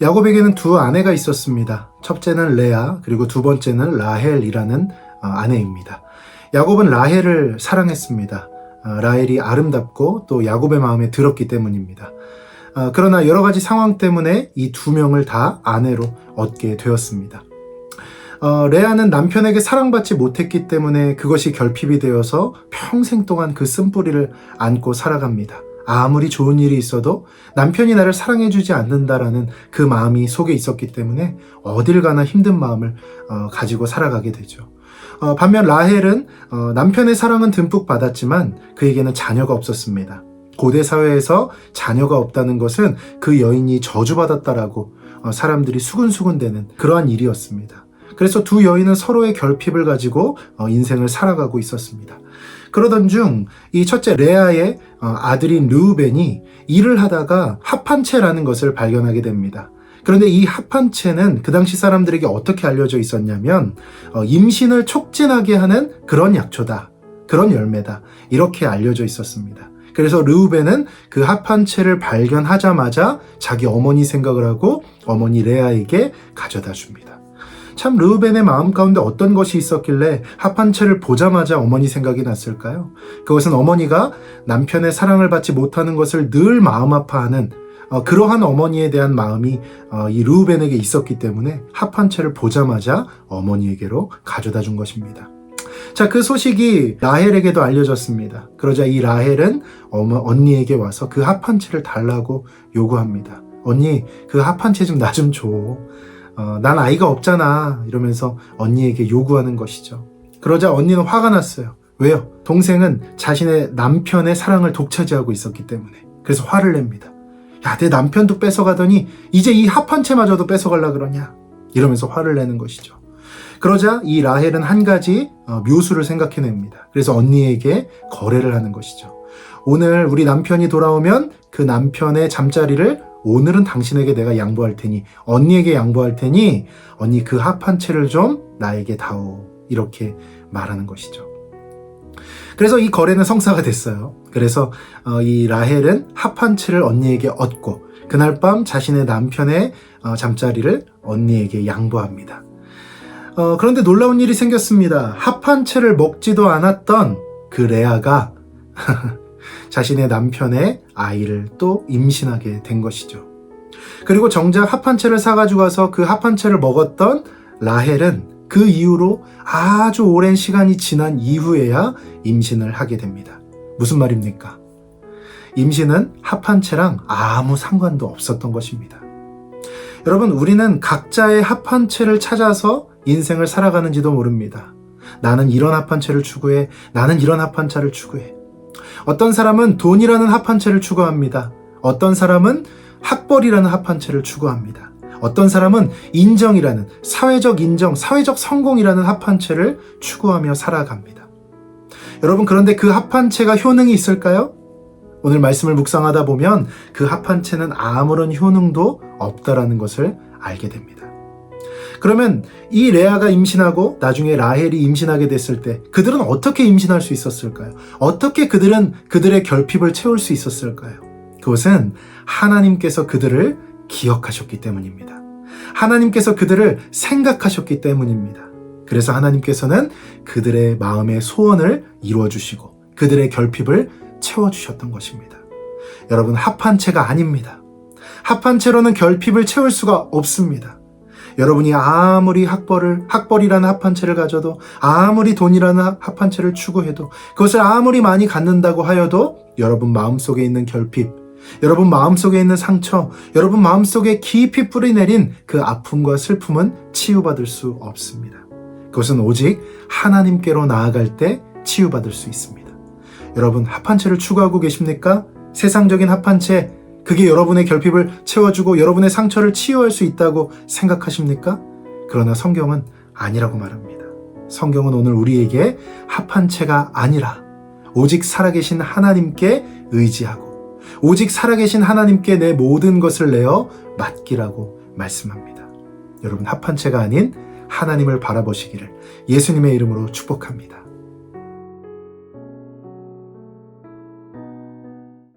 야곱에게는 두 아내가 있었습니다. 첫째는 레아, 그리고 두 번째는 라헬이라는 아내입니다. 야곱은 라헬을 사랑했습니다. 라헬이 아름답고 또 야곱의 마음에 들었기 때문입니다. 그러나 여러 가지 상황 때문에 이 두 명을 다 아내로 얻게 되었습니다. 레아는 남편에게 사랑받지 못했기 때문에 그것이 결핍이 되어서 평생 동안 그 쓴뿌리를 안고 살아갑니다. 아무리 좋은 일이 있어도 남편이 나를 사랑해주지 않는다라는 그 마음이 속에 있었기 때문에 어딜 가나 힘든 마음을 가지고 살아가게 되죠. 반면 라헬은 남편의 사랑은 듬뿍 받았지만 그에게는 자녀가 없었습니다. 고대 사회에서 자녀가 없다는 것은 그 여인이 저주받았다라고 사람들이 수군수군대는 그러한 일이었습니다. 그래서 두 여인은 서로의 결핍을 가지고 인생을 살아가고 있었습니다. 그러던 중 이 첫째 레아의 아들인 르우벤이 일을 하다가 합한채라는 것을 발견하게 됩니다. 그런데 이 합한채는 그 당시 사람들에게 어떻게 알려져 있었냐면 임신을 촉진하게 하는 그런 약초다, 그런 열매다, 이렇게 알려져 있었습니다. 그래서 르우벤은 그 합한채를 발견하자마자 자기 어머니 생각을 하고 어머니 레아에게 가져다 줍니다. 참 르우벤의 마음 가운데 어떤 것이 있었길래 합한채를 보자마자 어머니 생각이 났을까요? 그것은 어머니가 남편의 사랑을 받지 못하는 것을 늘 마음 아파하는 그러한 어머니에 대한 마음이 이 르우벤에게 있었기 때문에 합한채를 보자마자 어머니에게로 가져다 준 것입니다. 자, 그 소식이 라헬에게도 알려졌습니다. 그러자 이 라헬은 언니에게 와서 그 합한채를 달라고 요구합니다. 언니, 그 합한채 좀 나 좀 줘. 난 아이가 없잖아, 이러면서 언니에게 요구하는 것이죠. 그러자 언니는 화가 났어요. 왜요? 동생은 자신의 남편의 사랑을 독차지하고 있었기 때문에. 그래서 화를 냅니다. 야, 내 남편도 뺏어가더니 이제 이 합한채마저도 뺏어가려 그러냐, 이러면서 화를 내는 것이죠. 그러자 이 라헬은 한 가지 묘수를 생각해냅니다. 그래서 언니에게 거래를 하는 것이죠. 오늘 우리 남편이 돌아오면 그 남편의 잠자리를 오늘은 당신에게 내가 양보할 테니, 언니에게 양보할 테니 언니 그 합한채를 좀 나에게 다오, 이렇게 말하는 것이죠. 그래서 이 거래는 성사가 됐어요. 그래서 이 라헬은 합한채를 언니에게 얻고 그날 밤 자신의 남편의 잠자리를 언니에게 양보합니다. 그런데 놀라운 일이 생겼습니다. 합한채를 먹지도 않았던 그 레아가 자신의 남편의 아이를 또 임신하게 된 것이죠. 그리고 정작 합한채를 사가지고 와서 그 합한채를 먹었던 라헬은 그 이후로 아주 오랜 시간이 지난 이후에야 임신을 하게 됩니다. 무슨 말입니까? 임신은 합한채랑 아무 상관도 없었던 것입니다. 여러분, 우리는 각자의 합한채를 찾아서 인생을 살아가는지도 모릅니다. 나는 이런 합한채를 추구해, 나는 이런 합한채를 추구해. 어떤 사람은 돈이라는 합한채를 추구합니다. 어떤 사람은 학벌이라는 합한채를 추구합니다. 어떤 사람은 인정이라는, 사회적 인정, 사회적 성공이라는 합한채를 추구하며 살아갑니다. 여러분, 그런데 그 합한채가 효능이 있을까요? 오늘 말씀을 묵상하다 보면 그 합한채는 아무런 효능도 없다라는 것을 알게 됩니다. 그러면 이 레아가 임신하고 나중에 라헬이 임신하게 됐을 때 그들은 어떻게 임신할 수 있었을까요? 어떻게 그들은 그들의 결핍을 채울 수 있었을까요? 그것은 하나님께서 그들을 기억하셨기 때문입니다. 하나님께서 그들을 생각하셨기 때문입니다. 그래서 하나님께서는 그들의 마음의 소원을 이루어주시고 그들의 결핍을 채워주셨던 것입니다. 여러분, 합한채가 아닙니다. 합한채로는 결핍을 채울 수가 없습니다. 여러분이 아무리 학벌이라는 합한채를 가져도, 아무리 돈이라는 합한채를 추구해도, 그것을 아무리 많이 갖는다고 하여도 여러분 마음속에 있는 결핍, 여러분 마음속에 있는 상처, 여러분 마음속에 깊이 뿌리내린 그 아픔과 슬픔은 치유받을 수 없습니다. 그것은 오직 하나님께로 나아갈 때 치유받을 수 있습니다. 여러분, 합한채를 추구하고 계십니까? 세상적인 합한채, 그게 여러분의 결핍을 채워주고 여러분의 상처를 치유할 수 있다고 생각하십니까? 그러나 성경은 아니라고 말합니다. 성경은 오늘 우리에게 합한채가 아니라 오직 살아계신 하나님께 의지하고 오직 살아계신 하나님께 내 모든 것을 내어 맡기라고 말씀합니다. 여러분, 합한채가 아닌 하나님을 바라보시기를 예수님의 이름으로 축복합니다.